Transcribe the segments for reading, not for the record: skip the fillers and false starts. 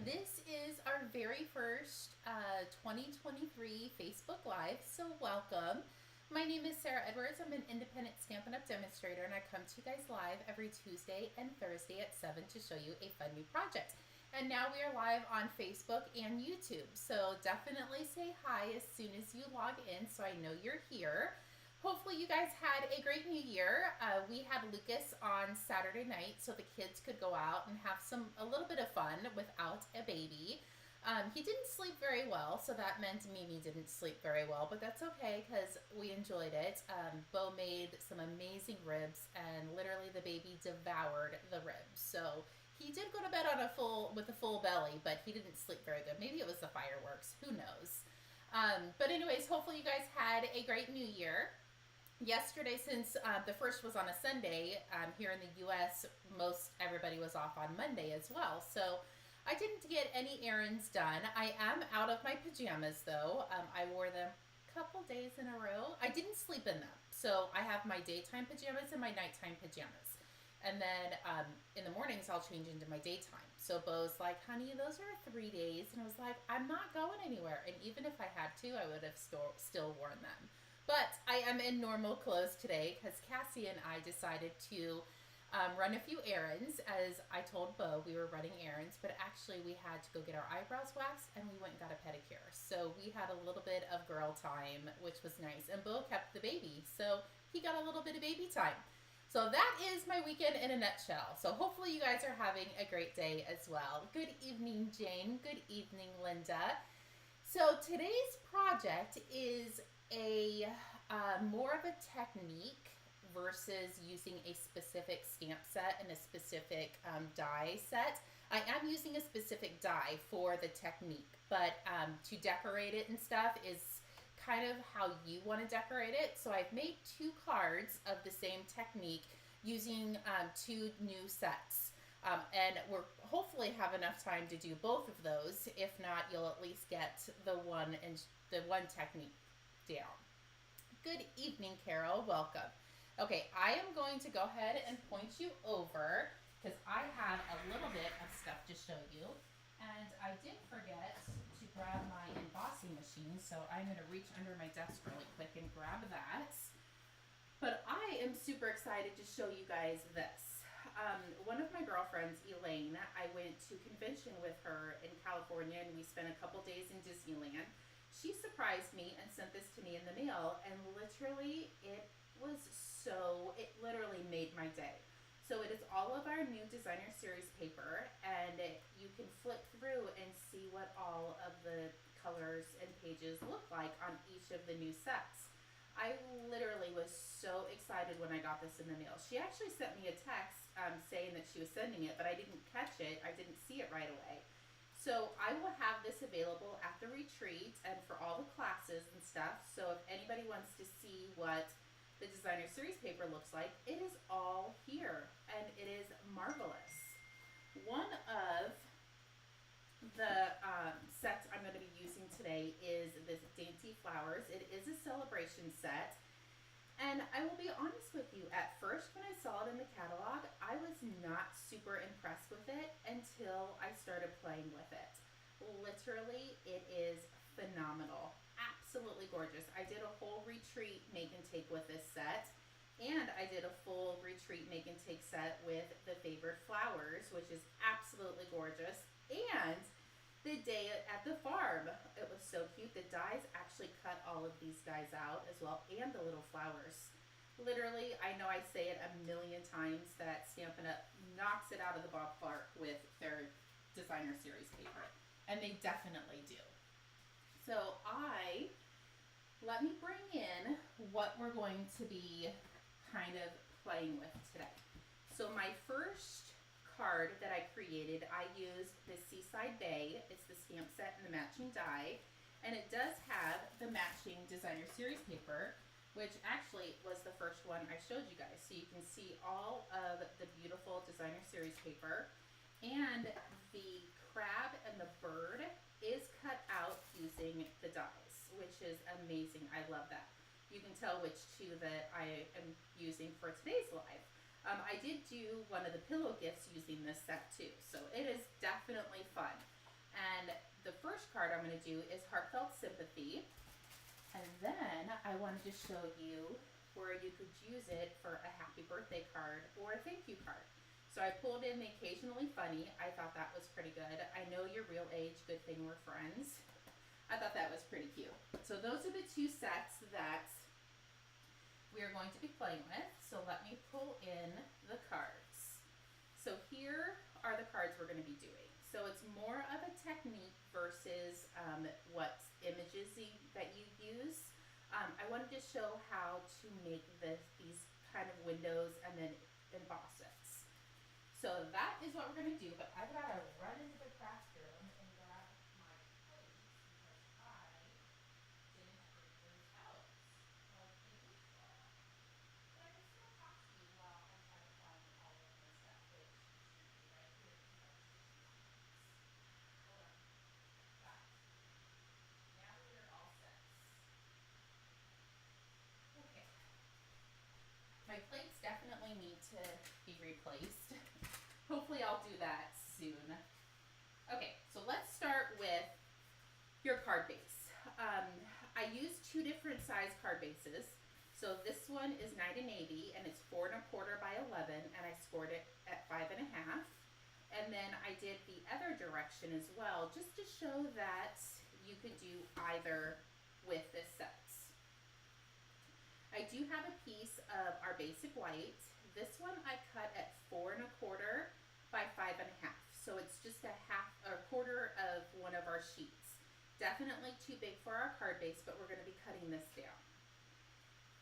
This is our very first 2023 Facebook Live, so welcome. My name is Sarah Edwards. I'm an independent Stampin' Up! Demonstrator, and I come to you guys live every Tuesday and Thursday at 7 to show you a fun new project. And now we are live on Facebook and YouTube, so definitely say hi as soon as you log in so I know you're here. Hopefully you guys had a great new year. We had Lucas on Saturday night so the kids could go out and have a little bit of fun without a baby. He didn't sleep very well, so that meant Mimi didn't sleep very well, but that's okay because we enjoyed it. Bo made some amazing ribs and literally the baby devoured the ribs. So he did go to bed with a full belly, but he didn't sleep very good. Maybe it was the fireworks, who knows. But anyways, hopefully you guys had a great new year. Yesterday, since the first was on a Sunday, here in the US, most everybody was off on Monday as well. So I didn't get any errands done. I am out of my pajamas though. I wore them a couple days in a row. I didn't sleep in them. So I have my daytime pajamas and my nighttime pajamas. And then in the mornings, I'll change into my daytime. So Bo's like, honey, those are 3 days. And I was like, I'm not going anywhere. And even if I had to, I would have still worn them. But I am in normal clothes today because Cassie and I decided to run a few errands. As I told Bo, we were running errands, but actually we had to go get our eyebrows waxed and we went and got a pedicure. So we had a little bit of girl time, which was nice. And Bo kept the baby, so he got a little bit of baby time. So that is my weekend in a nutshell. So hopefully you guys are having a great day as well. Good evening, Jane. Good evening, Linda. So today's project is a more of a technique versus using a specific stamp set and a specific die set. I am using a specific die for the technique, but to decorate it and stuff is kind of how you want to decorate it. So I've made 2 cards of the same technique using 2 new sets. And we'll hopefully have enough time to do both of those. If not, you'll at least get the one technique down. Good evening, Carol. Welcome. Okay, I am going to go ahead and point you over because I have a little bit of stuff to show you. And I did forget to grab my embossing machine, so I'm going to reach under my desk really quick and grab that. But I am super excited to show you guys this. One of my girlfriends, Elaine, I went to convention with her in California and we spent a couple days in Disneyland. She surprised me and sent this to me in the mail, and literally it literally made my day. So it is all of our new designer series paper, and you can flip through and see what all of the colors and pages look like on each of the new sets. I literally was so excited when I got this in the mail. She actually sent me a text saying that she was sending it, but I didn't catch it. I didn't see it right away. So I will have this available at the retreat and for all the classes and stuff. So if anybody wants to see what the designer series paper looks like, it is all here and it is marvelous. One of the sets I'm going to be using today is this Dainty Flowers. It is a celebration set. And I will be honest with you, at first when I saw it in the catalog, I was not super impressed with it until I started playing with it. Literally, it is phenomenal. Absolutely gorgeous. I did a whole retreat make and take with this set, and I did a full retreat make and take set with the Favored Flowers, which is absolutely gorgeous. And the day at the farm, it was so cute. The dies actually cut all of these guys out as well, and the little flowers. Literally, I know I say it a million times that Stampin' Up! Knocks it out of the ballpark with their designer series paper, and they definitely do. So let me bring in what we're going to be kind of playing with today. So my first card that I created, I used the Seaside Bay. It's the stamp set and the matching die, and it does have the matching designer series paper, which actually was the first one I showed you guys. So you can see all of the beautiful designer series paper, and the crab and the bird is cut out using the dies, which is amazing. I love that. You can tell which 2 that I am using for today's live. I did do one of the pillow gifts using this set too, so it is definitely fun. I'm going to do is Heartfelt Sympathy. And then I wanted to show you where you could use it for a happy birthday card or a thank you card. So I pulled in the Occasionally Funny. I thought that was pretty good. I know your real age, good thing we're friends. I thought that was pretty cute. So those are the two sets that we are going to be playing with. So let me pull in the cards. So here are the cards we're going to be doing. So it's more of a technique versus what images that you use. I wanted to show how to make these kind of windows and then emboss it. So that is what we're going to do, but I've got to run into the craft room and grab my plates because I didn't bring those out like the usual. But I can still talk to you while I try to find all of my stuff, which should be right here because I was just using these. Hold on. Got it. Now we're all set. Okay. My plates definitely need to be replaced. Hopefully I'll do that soon. Okay, so let's start with your card base. I used 2 different size card bases. So this one is Night and Navy, and it's 4 1/4 by 11, and I scored it at 5 1/2. And then I did the other direction as well, just to show that you could do either with this set. I do have a piece of our basic white. This one I cut at 4 1/4 by 5 1/2. So it's just a quarter of one of our sheets. Definitely too big for our card base, but we're going to be cutting this down.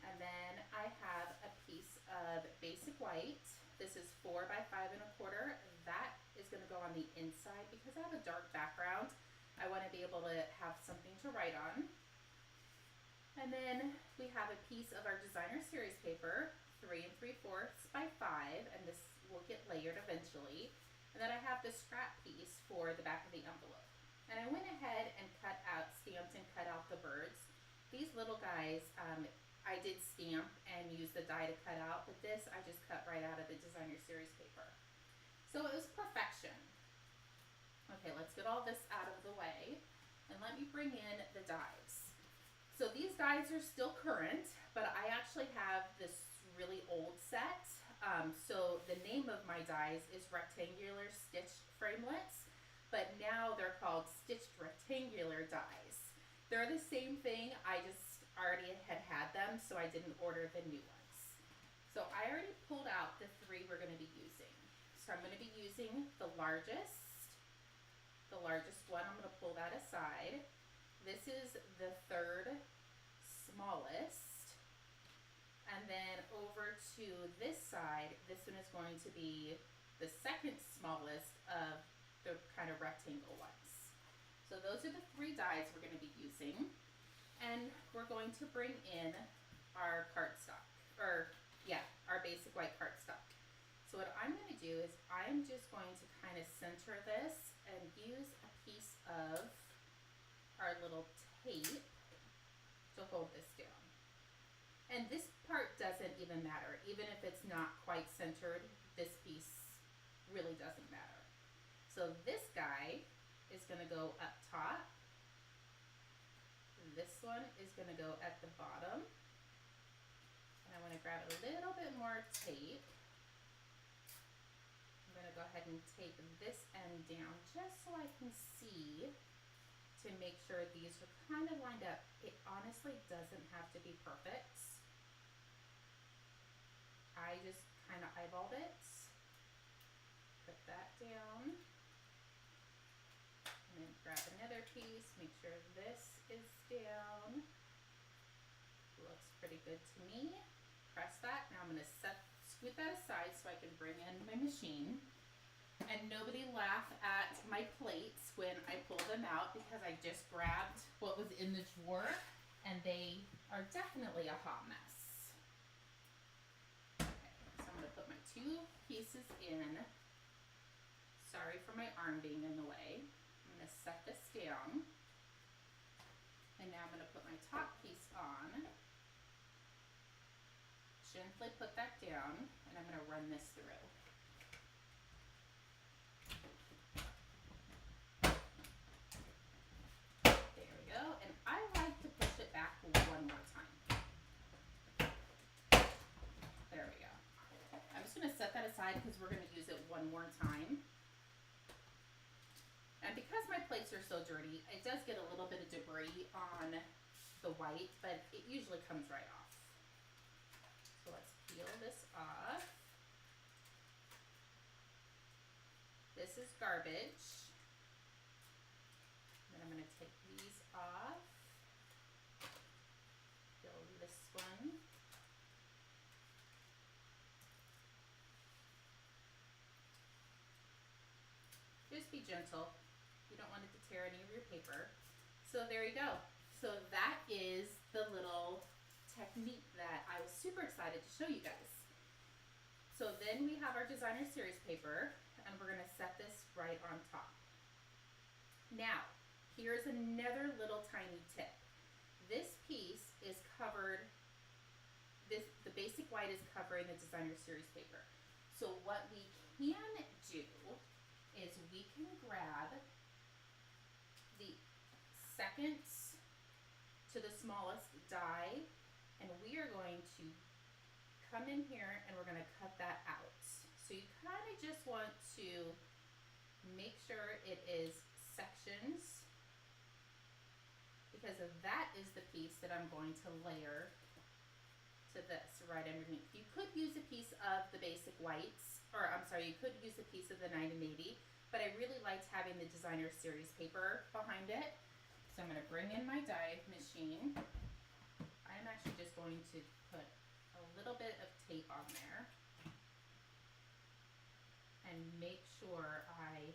And then I have a piece of basic white. This is 4 by 5 1/4. That is going to go on the inside because I have a dark background. I want to be able to have something to write on. And then we have a piece of our designer series paper, 3 3/4 by 5, and this will get layered eventually. And then I have the scrap piece for the back of the envelope. And I went ahead and stamped and cut out the birds. These little guys, I did stamp and use the die to cut out, but this I just cut right out of the designer series paper. So it was perfection. Okay, let's get all this out of the way, and let me bring in the dies. So these dies are still current, but I actually have this really old set. So the name of my dies is Rectangular Stitched Framelits, but now they're called Stitched Rectangular dies. They're the same thing, I just already had them, so I didn't order the new ones. So I already pulled out the 3 we're going to be using. So I'm going to be using the largest one. I'm going to pull that aside. This is the 3rd smallest. And then over to this side, this one is going to be the 2nd smallest of the kind of rectangle ones. So those are the 3 dies we're going to be using. And we're going to bring in our cardstock, our basic white cardstock. So what I'm going to do is I'm just going to kind of center this and use a piece of our little tape to hold this down. And this part doesn't even matter. Even if it's not quite centered, this piece really doesn't matter. So this guy is going to go up top. This one is going to go at the bottom. And I want to grab a little bit more tape. I'm going to go ahead and tape this end down just so I can see to make sure these are kind of lined up. It honestly doesn't have to be perfect. I just kind of eyeballed it. Put that down. And then grab another piece, make sure this is down. Looks pretty good to me. Press that. Now I'm going to scoot that aside so I can bring in my machine. And nobody laugh at my plates when I pull them out because I just grabbed what was in the drawer and they are definitely a hot mess. Okay, so I'm going to put my 2 pieces in. Sorry for my arm being in the way. I'm going to set this down. And now I'm going to put my top piece on. Gently put that down, and I'm going to run this through. one more time. There we go. I'm just going to set that aside because we're going to use it one more time. And because my plates are so dirty, it does get a little bit of debris on the white, but it usually comes right off. So let's peel this off. This is garbage. Then I'm going to take these off. Peel this one. Just be gentle. You don't want it to tear any of your paper. So there you go. So that is the little technique that I was super excited to show you guys. So then we have our designer series paper, and we're gonna set this right on top. Now, here's another little tiny tip. This piece is covered, the basic white is covering the designer series paper. So what we can do is we can grab the second to the smallest die, and we are going to come in here and we're going to cut that out. So you kind of just want to make sure it is sections, because that is the piece that I'm going to layer to this right underneath. You could use a piece of the basic whites, or I'm sorry, you could use a piece of the 980, but I really liked having the designer series paper behind it. So I'm going to bring in my die machine. I'm actually just going to put a little bit of tape on there and make sure I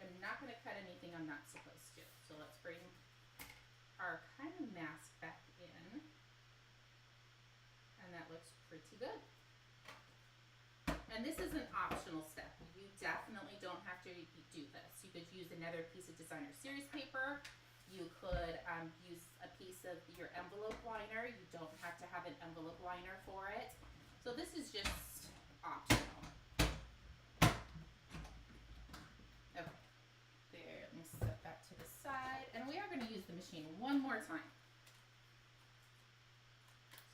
am not going to cut anything I'm not supposed to. So let's bring our kind of mask back in, and that looks pretty good. And this is an optional step. You definitely don't have to do this. You could use another piece of designer series paper. You could use a piece of your envelope liner. You don't have to have an envelope liner for it. So this is just optional. Okay, there, let me set that to the side. And we are going to use the machine one more time.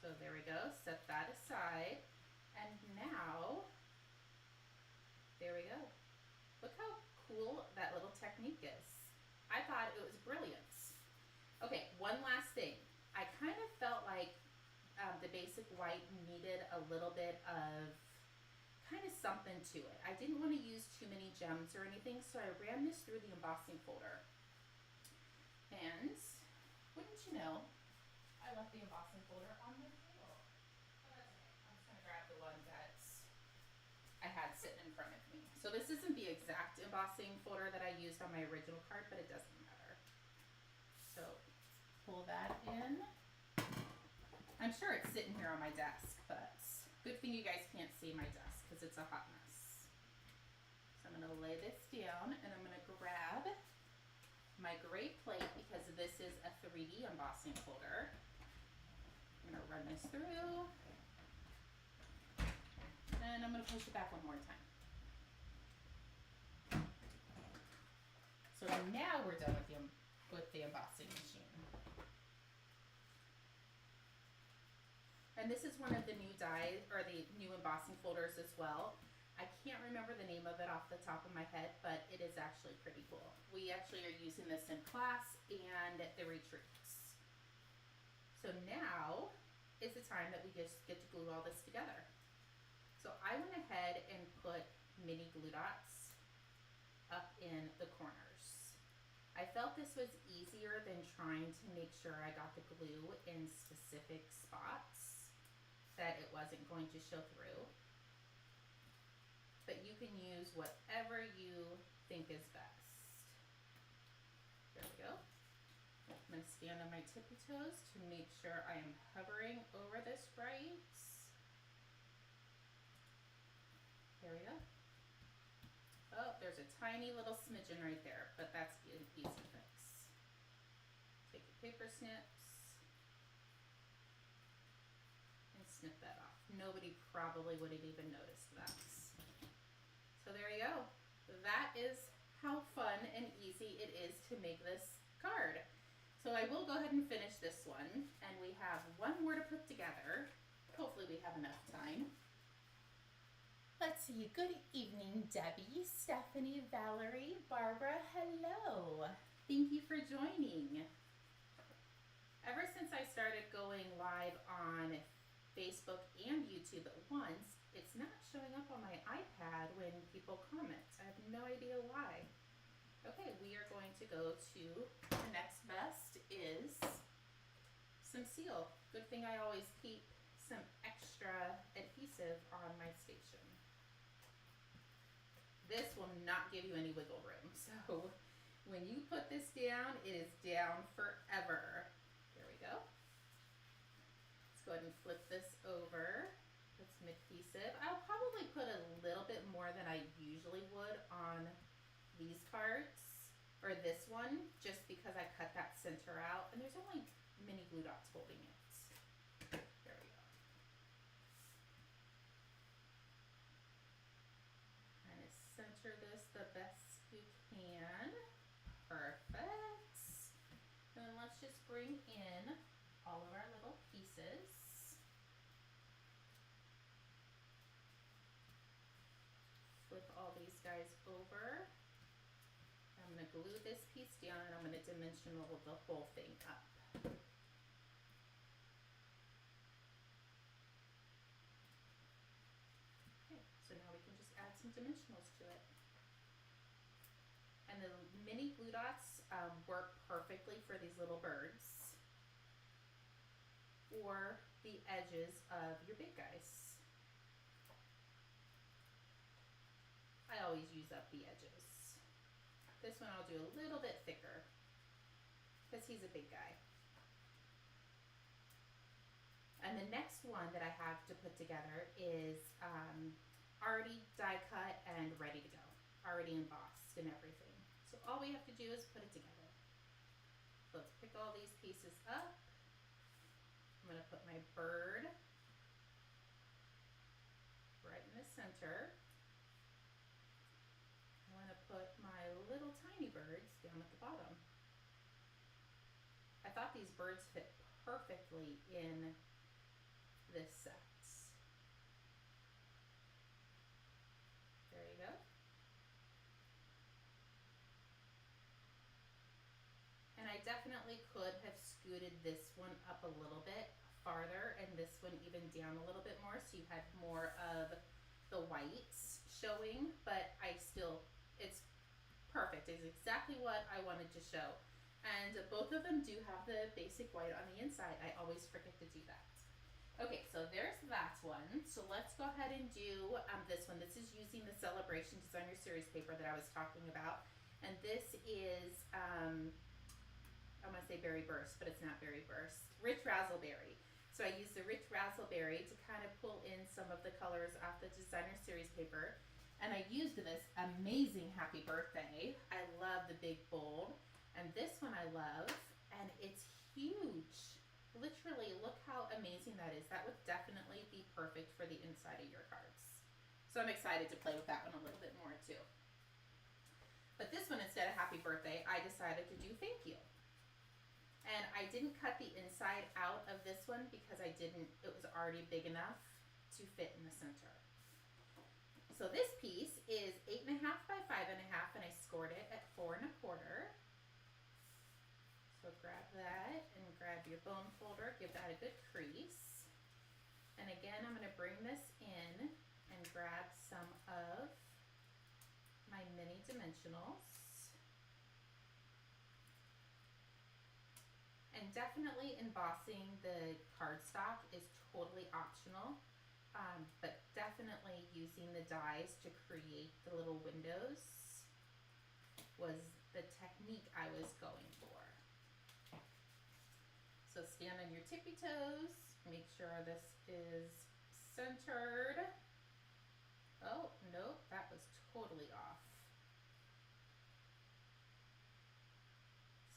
So there we go, set that aside. And now, there we go. Look how cool that little technique is. I thought it was brilliant. Okay, one last thing. I kind of felt like the basic white needed a little bit of kind of something to it. I didn't want to use too many gems or anything, so I ran this through the embossing folder. And wouldn't you know, I left the embossing folder on the table. But that's okay. I'm just going to grab the one that I had sitting in front of me. So this isn't the exact embossing folder that I used on my original card, but it doesn't matter. So pull that in. I'm sure it's sitting here on my desk, but good thing you guys can't see my desk because it's a hot mess. So I'm going to lay this down, and I'm going to grab my gray plate because this is a 3D embossing folder. I'm going to run this through, and I'm going to push it back one more time. So now we're done with the embossing machine. And this is one of the new die, or the new embossing folders as well. I can't remember the name of it off the top of my head, but it is actually pretty cool. We actually are using this in class and the retreats. So now is the time that we just get to glue all this together. So I went ahead and put mini glue dots up in the corners. I felt this was easier than trying to make sure I got the glue in specific spots, that it wasn't going to show through. But you can use whatever you think is best. There we go. I'm going to stand on my tippy toes to make sure I am hovering over this right. There we go. Oh, there's a tiny little smidgen right there, but that's an easy fix. Take your paper snips and snip that off. Nobody probably would have even noticed that. So there you go. That is how fun and easy it is to make this card. So I will go ahead and finish this one, and we have one more to put together. Hopefully we have enough time. Let's see. Good evening, Debbie, Stephanie, Valerie, Barbara. Hello. Thank you for joining. Ever since I started going live on Facebook and YouTube at once, it's not showing up on my iPad when people comment. I have no idea why. Okay, we are going to go to the next best is some seal. Good thing I always keep some extra adhesive on my station. This will not give you any wiggle room. So when you put this down, it is down forever. There we go. Let's go ahead and flip this over. Put some adhesive. I'll probably put a little bit more than I usually would on these cards, or this one, just because I cut that center out, and there's only mini glue dots holding it. There we go. Kind of center this the best you can. Perfect. And then let's just bring in all of our little pieces. Flip all these guys over. I'm going to glue this piece down, and I'm going to dimensional the whole thing up. Okay, so now we can just add some dimensionals to it. And the mini glue dots work perfectly for these little birds or the edges of your big guys. I always use up the edges. This one I'll do a little bit thicker because he's a big guy. And the next one that I have to put together is already die cut and ready to go, already embossed and everything. So all we have to do is put it together. So let's pick all these pieces up. I'm going to put my bird right in the center. I'm going to put my little tiny birds down at the bottom. I thought these birds fit perfectly in this set. There you go. And I definitely could have scooted this one up a little bit farther and this one even down a little bit more so you had more of the whites showing, but it's perfect. It's exactly what I wanted to show. And both of them do have the basic white on the inside. I always forget to do that. Okay, so there's that one. So let's go ahead and do this one. This is using the Celebration Designer Series paper that I was talking about. And this is, I want to say Berry Burst, but it's not Berry Burst. Rich Razzleberry. So I use the Rich Razzleberry to kind of pull in some of the colors off the Designer Series paper. And I used this amazing Happy Birthday. I love the big bold. And this one I love, and it's huge. Literally, look how amazing that is. That would definitely be perfect for the inside of your cards. So I'm excited to play with that one a little bit more too. But this one, instead of Happy Birthday, I decided to do Thank You. And I didn't cut the inside out of this one because it was already big enough to fit in the center. So this piece is 8.5 by 5.5, and I scored it at 4 1/4. So grab that and grab your bone folder, give that a good crease. And again, I'm going to bring this in and grab some of my mini dimensionals. And definitely embossing the cardstock is totally optional. But definitely using the dies to create the little windows was the technique I was going for. So stand on your tippy toes, make sure this is centered. Oh, nope, that was totally off.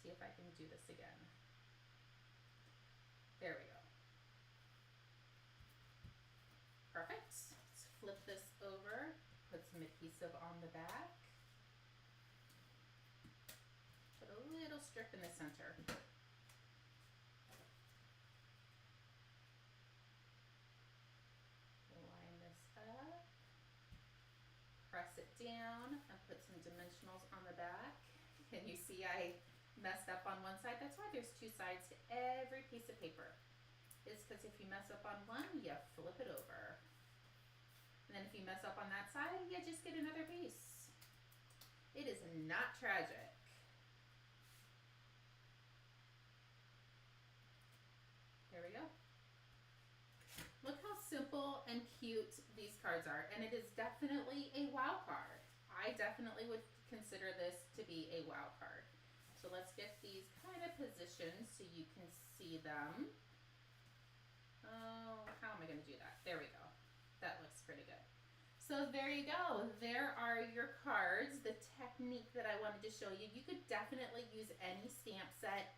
See if I can do this again. There we go. Perfect. Let's flip this over, put some adhesive on the back. Put a little strip in the center. down and put some dimensionals on the back. And you see I messed up on one side. That's why there's two sides to every piece of paper. It's because if you mess up on one, you flip it over. And then if you mess up on that side, you just get another piece. It is not tragic. There we go. Look how simple and cute these cards are. And it is definitely a wow card. I definitely would consider this to be a wow card. So let's get these kind of positioned so you can see them. Oh, how am I going to do that? There we go. That looks pretty good. So there you go. There are your cards, the technique that I wanted to show you. You could definitely use any stamp set,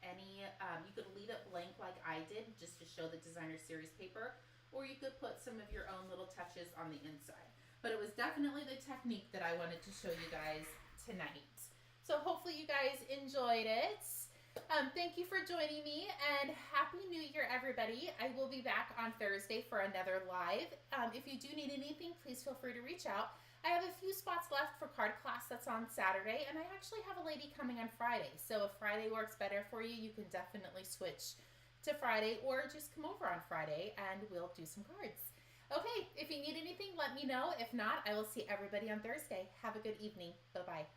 you could leave it blank like I did just to show the designer series paper, or you could put some of your own little touches on the inside. But it was definitely the technique that I wanted to show you guys tonight. So hopefully you guys enjoyed it. Thank you for joining me, and Happy New Year, everybody. I will be back on Thursday for another live. If you do need anything, please feel free to reach out. I have a few spots left for card class that's on Saturday, and I actually have a lady coming on Friday. So if Friday works better for you, you can definitely switch to Friday, or just come over on Friday and we'll do some cards. Okay, if you need anything, let me know. If not, I will see everybody on Thursday. Have a good evening. Bye-bye.